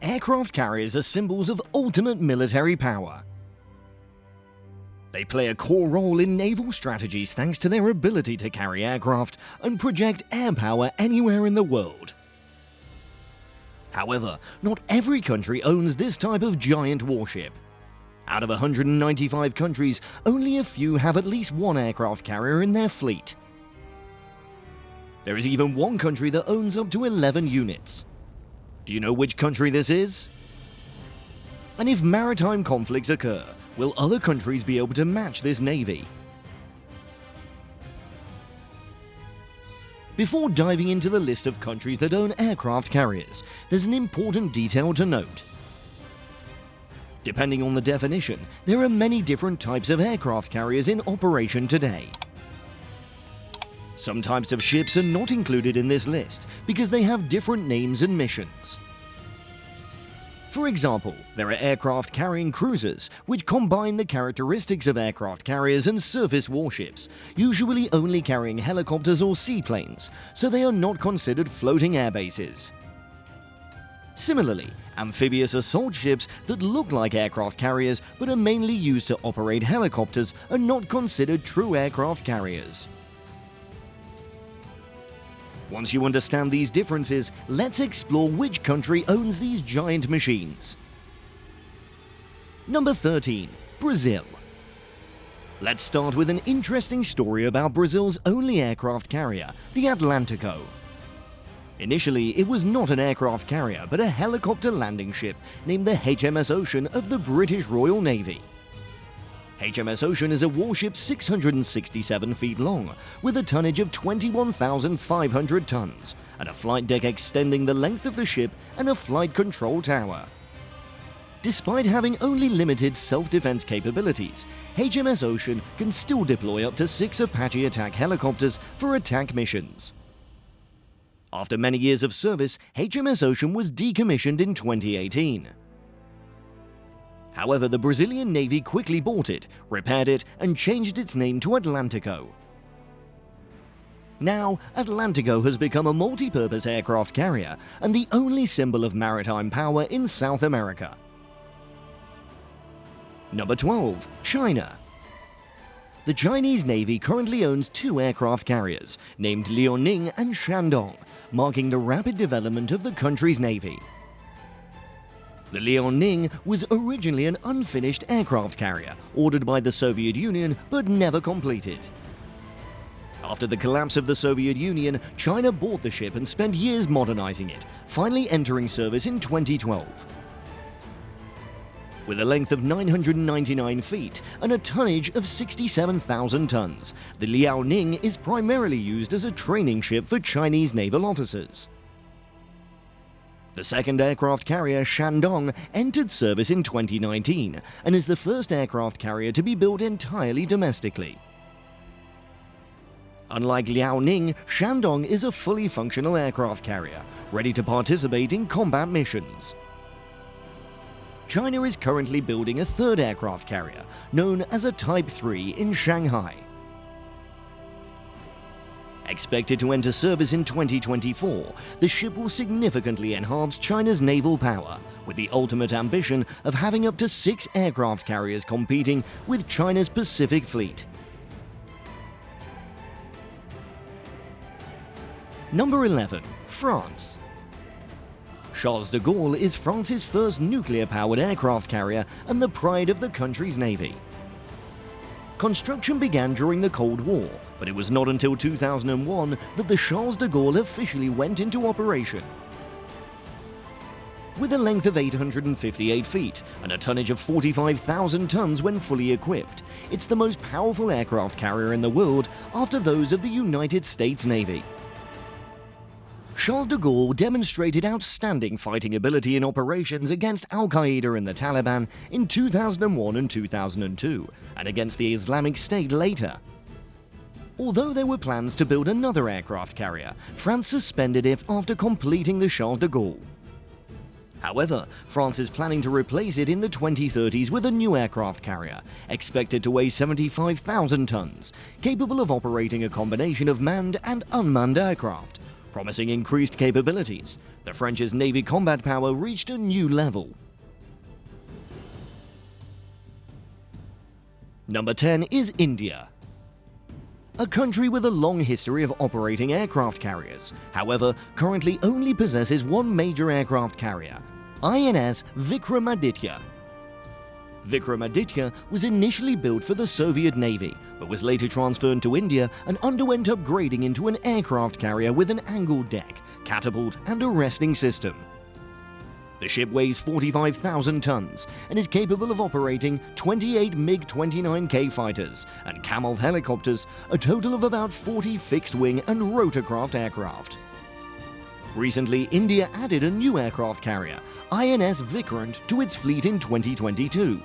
Aircraft carriers are symbols of ultimate military power. They play a core role in naval strategies thanks to their ability to carry aircraft and project air power anywhere in the world. However, not every country owns this type of giant warship. Out of 195 countries, only a few have at least one aircraft carrier in their fleet. There is even one country that owns up to 11 units. Do you know which country this is? And if maritime conflicts occur, will other countries be able to match this navy? Before diving into the list of countries that own aircraft carriers, there's an important detail to note. Depending on the definition, there are many different types of aircraft carriers in operation today. Some types of ships are not included in this list because they have different names and missions. For example, there are aircraft carrying cruisers, which combine the characteristics of aircraft carriers and surface warships, usually only carrying helicopters or seaplanes, so they are not considered floating air bases. Similarly, amphibious assault ships that look like aircraft carriers but are mainly used to operate helicopters are not considered true aircraft carriers. Once you understand these differences, let's explore which country owns these giant machines. Number 13. Brazil. Let's start with an interesting story about Brazil's only aircraft carrier, the Atlantico. Initially, it was not an aircraft carrier, but a helicopter landing ship named the HMS Ocean of the British Royal Navy. HMS Ocean is a warship 667 feet long, with a tonnage of 21,500 tons, and a flight deck extending the length of the ship and a flight control tower. Despite having only limited self-defense capabilities, HMS Ocean can still deploy up to 6 Apache attack helicopters for attack missions. After many years of service, HMS Ocean was decommissioned in 2018. However, the Brazilian Navy quickly bought it, repaired it, and changed its name to Atlantico. Now, Atlantico has become a multi-purpose aircraft carrier and the only symbol of maritime power in South America. Number 12. China. The Chinese Navy currently owns 2 aircraft carriers, named Liaoning and Shandong, marking the rapid development of the country's navy. The Liaoning was originally an unfinished aircraft carrier, ordered by the Soviet Union but never completed. After the collapse of the Soviet Union, China bought the ship and spent years modernizing it, finally entering service in 2012. With a length of 999 feet and a tonnage of 67,000 tons, the Liaoning is primarily used as a training ship for Chinese naval officers. The second aircraft carrier, Shandong, entered service in 2019 and is the first aircraft carrier to be built entirely domestically. Unlike Liaoning, Shandong is a fully functional aircraft carrier, ready to participate in combat missions. China is currently building a third aircraft carrier, known as a Type 3 in Shanghai. Expected to enter service in 2024, the ship will significantly enhance China's naval power, with the ultimate ambition of having up to 6 aircraft carriers competing with China's Pacific Fleet. Number 11. France. Charles de Gaulle is France's first nuclear-powered aircraft carrier and the pride of the country's navy. Construction began during the Cold War, but it was not until 2001 that the Charles de Gaulle officially went into operation. With a length of 858 feet and a tonnage of 45,000 tons when fully equipped, it's the most powerful aircraft carrier in the world after those of the United States Navy. Charles de Gaulle demonstrated outstanding fighting ability in operations against Al-Qaeda and the Taliban in 2001 and 2002, and against the Islamic State later. Although there were plans to build another aircraft carrier, France suspended it after completing the Charles de Gaulle. However, France is planning to replace it in the 2030s with a new aircraft carrier, expected to weigh 75,000 tons, capable of operating a combination of manned and unmanned aircraft, Promising increased capabilities, the French's Navy combat power reached a new level. Number 10 is India. A country with a long history of operating aircraft carriers, however, currently only possesses one major aircraft carrier, INS Vikramaditya. Vikramaditya was initially built for the Soviet Navy, but was later transferred to India and underwent upgrading into an aircraft carrier with an angled deck, catapult, and arresting system. The ship weighs 45,000 tons and is capable of operating 28 MiG-29K fighters and Kamov helicopters, a total of about 40 fixed-wing and rotorcraft aircraft. Recently, India added a new aircraft carrier, INS Vikrant, to its fleet in 2022.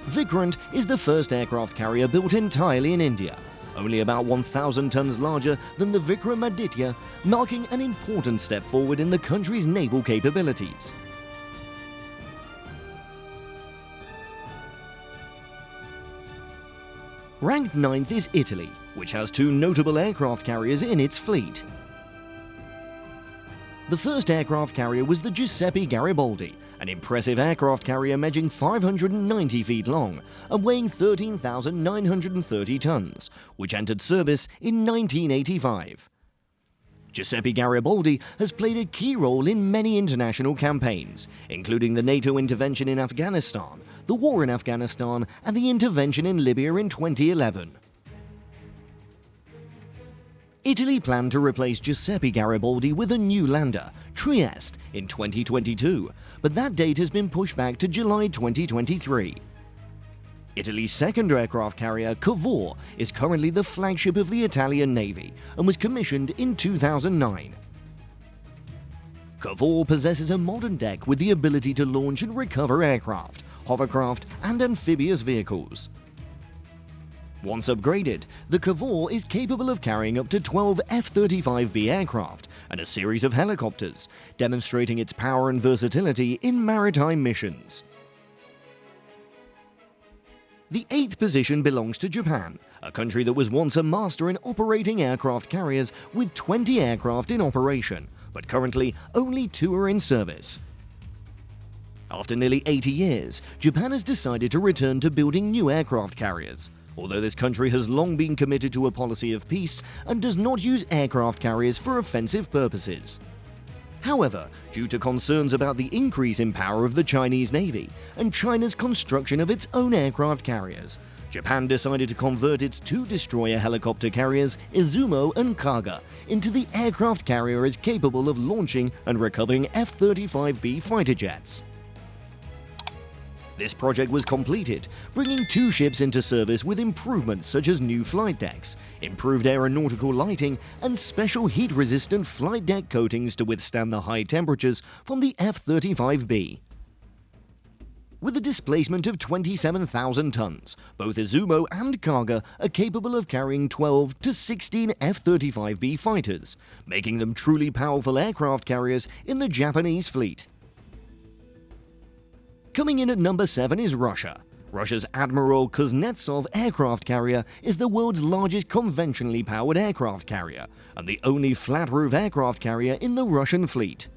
Vikrant is the first aircraft carrier built entirely in India, only about 1,000 tons larger than the Vikramaditya, marking an important step forward in the country's naval capabilities. Ranked 9th is Italy, which has two notable aircraft carriers in its fleet. The first aircraft carrier was the Giuseppe Garibaldi, an impressive aircraft carrier measuring 590 feet long and weighing 13,930 tons, which entered service in 1985. Giuseppe Garibaldi has played a key role in many international campaigns, including the NATO intervention in Afghanistan, the war in Afghanistan, and the intervention in Libya in 2011. Italy planned to replace Giuseppe Garibaldi with a new lander, Trieste, in 2022, but that date has been pushed back to July 2023. Italy's second aircraft carrier, Cavour, is currently the flagship of the Italian Navy and was commissioned in 2009. Cavour possesses a modern deck with the ability to launch and recover aircraft, hovercraft, and amphibious vehicles. Once upgraded, the Cavour is capable of carrying up to 12 F-35B aircraft and a series of helicopters, demonstrating its power and versatility in maritime missions. The 8th position belongs to Japan, a country that was once a master in operating aircraft carriers with 20 aircraft in operation, but currently only 2 are in service. After nearly 80 years, Japan has decided to return to building new aircraft carriers. Although this country has long been committed to a policy of peace and does not use aircraft carriers for offensive purposes. However, due to concerns about the increase in power of the Chinese Navy and China's construction of its own aircraft carriers, Japan decided to convert its 2 destroyer helicopter carriers, Izumo and Kaga, into the aircraft carriers capable of launching and recovering F-35B fighter jets. This project was completed, bringing 2 ships into service with improvements such as new flight decks, improved aeronautical lighting, and special heat-resistant flight deck coatings to withstand the high temperatures from the F-35B. With a displacement of 27,000 tons, both Izumo and Kaga are capable of carrying 12 to 16 F-35B fighters, making them truly powerful aircraft carriers in the Japanese fleet. Coming in at number 7 is Russia. Russia's Admiral Kuznetsov aircraft carrier is the world's largest conventionally powered aircraft carrier and the only flat-roof aircraft carrier in the Russian fleet.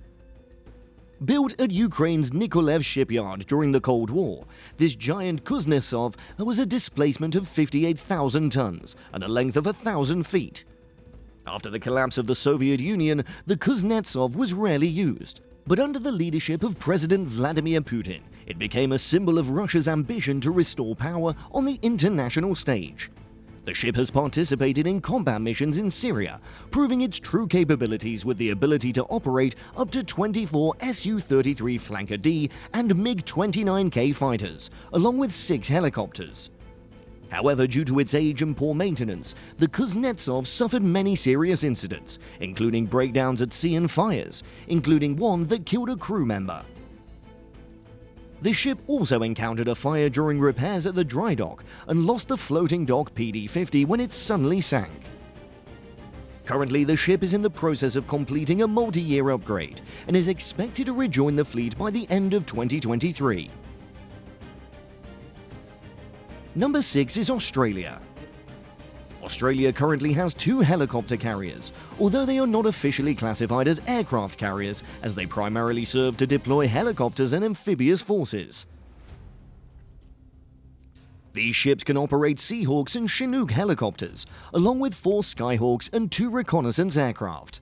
Built at Ukraine's Mykolaiv shipyard during the Cold War, this giant Kuznetsov was a displacement of 58,000 tons and a length of 1,000 feet. After the collapse of the Soviet Union, the Kuznetsov was rarely used. But under the leadership of President Vladimir Putin, it became a symbol of Russia's ambition to restore power on the international stage. The ship has participated in combat missions in Syria, proving its true capabilities with the ability to operate up to 24 Su-33 Flanker D and MiG-29K fighters, along with 6 helicopters. However, due to its age and poor maintenance, the Kuznetsov suffered many serious incidents, including breakdowns at sea and fires, including one that killed a crew member. The ship also encountered a fire during repairs at the dry dock and lost the floating dock PD-50 when it suddenly sank. Currently, the ship is in the process of completing a multi-year upgrade and is expected to rejoin the fleet by the end of 2023. Number 6 is Australia. Australia currently has 2 helicopter carriers, although they are not officially classified as aircraft carriers as they primarily serve to deploy helicopters and amphibious forces. These ships can operate Seahawks and Chinook helicopters, along with 4 Skyhawks and 2 reconnaissance aircraft.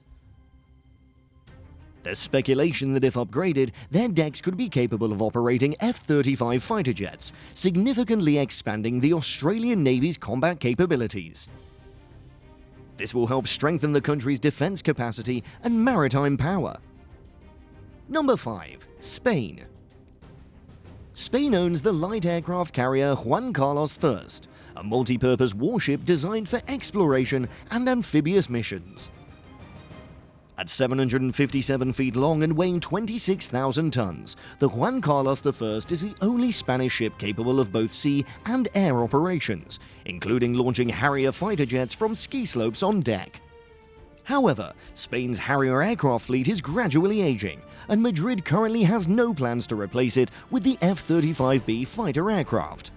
There's speculation that if upgraded, their decks could be capable of operating F-35 fighter jets, significantly expanding the Australian Navy's combat capabilities. This will help strengthen the country's defense capacity and maritime power. Number 5. Spain. Spain owns the light aircraft carrier Juan Carlos I, a multi-purpose warship designed for exploration and amphibious missions. At 757 feet long and weighing 26,000 tons, the Juan Carlos I is the only Spanish ship capable of both sea and air operations, including launching Harrier fighter jets from ski slopes on deck. However, Spain's Harrier aircraft fleet is gradually aging, and Madrid currently has no plans to replace it with the F-35B fighter aircraft.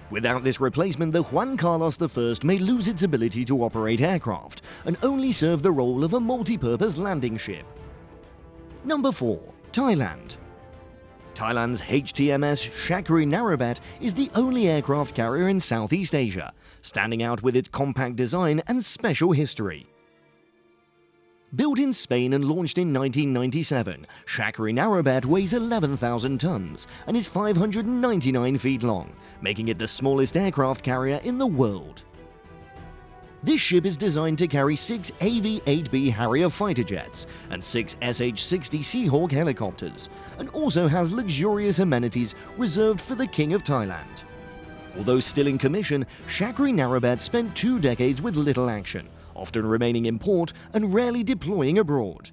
Without this replacement, the Juan Carlos I may lose its ability to operate aircraft and only serve the role of a multi-purpose landing ship. Number 4. Thailand. Thailand's HTMS Chakri Narrabhat is the only aircraft carrier in Southeast Asia, standing out with its compact design and special history. Built in Spain and launched in 1997, Chakri Narrabhat weighs 11,000 tons and is 599 feet long, making it the smallest aircraft carrier in the world. This ship is designed to carry 6 AV-8B Harrier fighter jets and 6 SH-60 Seahawk helicopters, and also has luxurious amenities reserved for the King of Thailand. Although still in commission, Chakri Narrabhat spent 2 decades with little action, often remaining in port and rarely deploying abroad.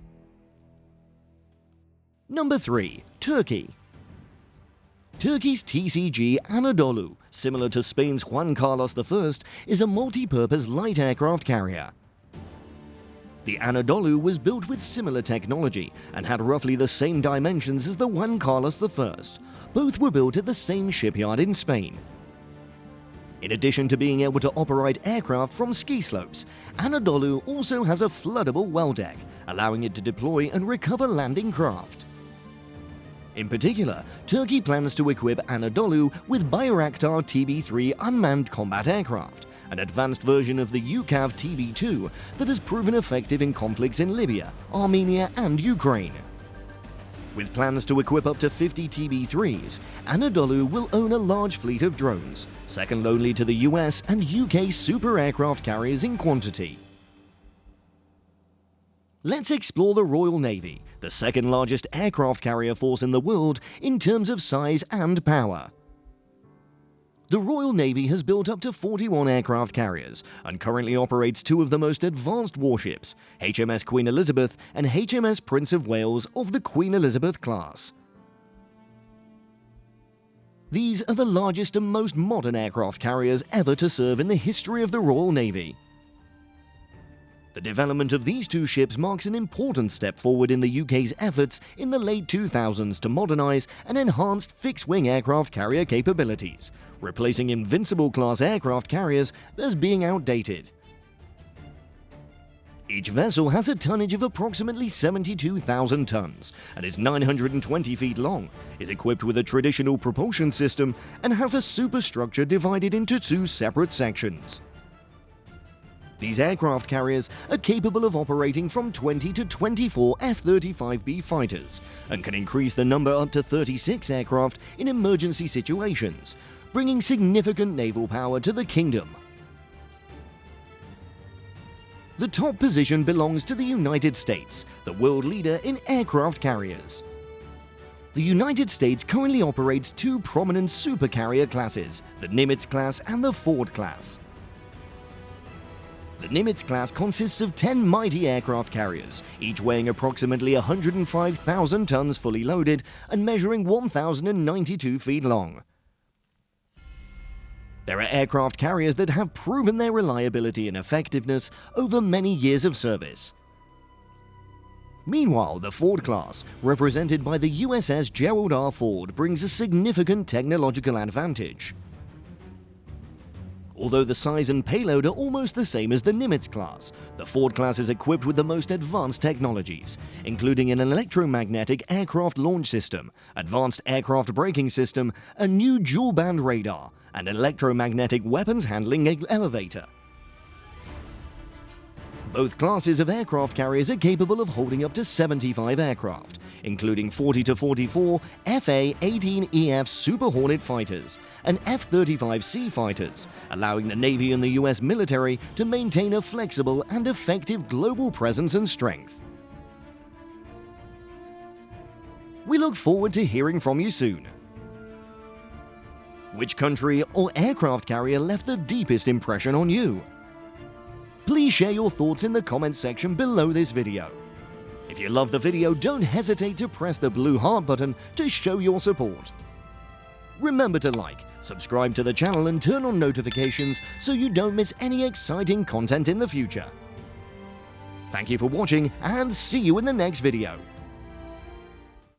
Number 3. Turkey. Turkey's TCG Anadolu, similar to Spain's Juan Carlos I, is a multi-purpose light aircraft carrier. The Anadolu was built with similar technology and had roughly the same dimensions as the Juan Carlos I. Both were built at the same shipyard in Spain. In addition to being able to operate aircraft from ski slopes, Anadolu also has a floodable well deck, allowing it to deploy and recover landing craft. In particular, Turkey plans to equip Anadolu with Bayraktar TB3 unmanned combat aircraft, an advanced version of the UCAV TB2 that has proven effective in conflicts in Libya, Armenia, and Ukraine. With plans to equip up to 50 TB3s, Anadolu will own a large fleet of drones, second only to the US and UK super aircraft carriers in quantity. Let's explore the Royal Navy, the second largest aircraft carrier force in the world in terms of size and power. The Royal Navy has built up to 41 aircraft carriers and currently operates 2 of the most advanced warships, HMS Queen Elizabeth and HMS Prince of Wales of the Queen Elizabeth class. These are the largest and most modern aircraft carriers ever to serve in the history of the Royal Navy. The development of these 2 ships marks an important step forward in the UK's efforts in the late 2000s to modernise and enhance fixed-wing aircraft carrier capabilities, replacing Invincible-class aircraft carriers as being outdated. Each vessel has a tonnage of approximately 72,000 tons and is 920 feet long, is equipped with a traditional propulsion system, and has a superstructure divided into 2 separate sections. These aircraft carriers are capable of operating from 20 to 24 F-35B fighters and can increase the number up to 36 aircraft in emergency situations, bringing significant naval power to the kingdom. The top position belongs to the United States, the world leader in aircraft carriers. The United States currently operates 2 prominent supercarrier classes, the Nimitz class and the Ford class. The Nimitz class consists of 10 mighty aircraft carriers, each weighing approximately 105,000 tons fully loaded and measuring 1,092 feet long. There are aircraft carriers that have proven their reliability and effectiveness over many years of service. Meanwhile, the Ford class, represented by the USS Gerald R. Ford, brings a significant technological advantage. Although the size and payload are almost the same as the Nimitz class, the Ford class is equipped with the most advanced technologies, including an electromagnetic aircraft launch system, advanced aircraft braking system, a new dual-band radar, and electromagnetic weapons handling elevator. Both classes of aircraft carriers are capable of holding up to 75 aircraft, including 40 to 44 FA-18EF Super Hornet fighters and F-35C fighters, allowing the Navy and the US military to maintain a flexible and effective global presence and strength. We look forward to hearing from you soon. Which country or aircraft carrier left the deepest impression on you? Please share your thoughts in the comments section below this video. If you love the video, don't hesitate to press the blue heart button to show your support. Remember to like, subscribe to the channel and turn on notifications so you don't miss any exciting content in the future. Thank you for watching and see you in the next video.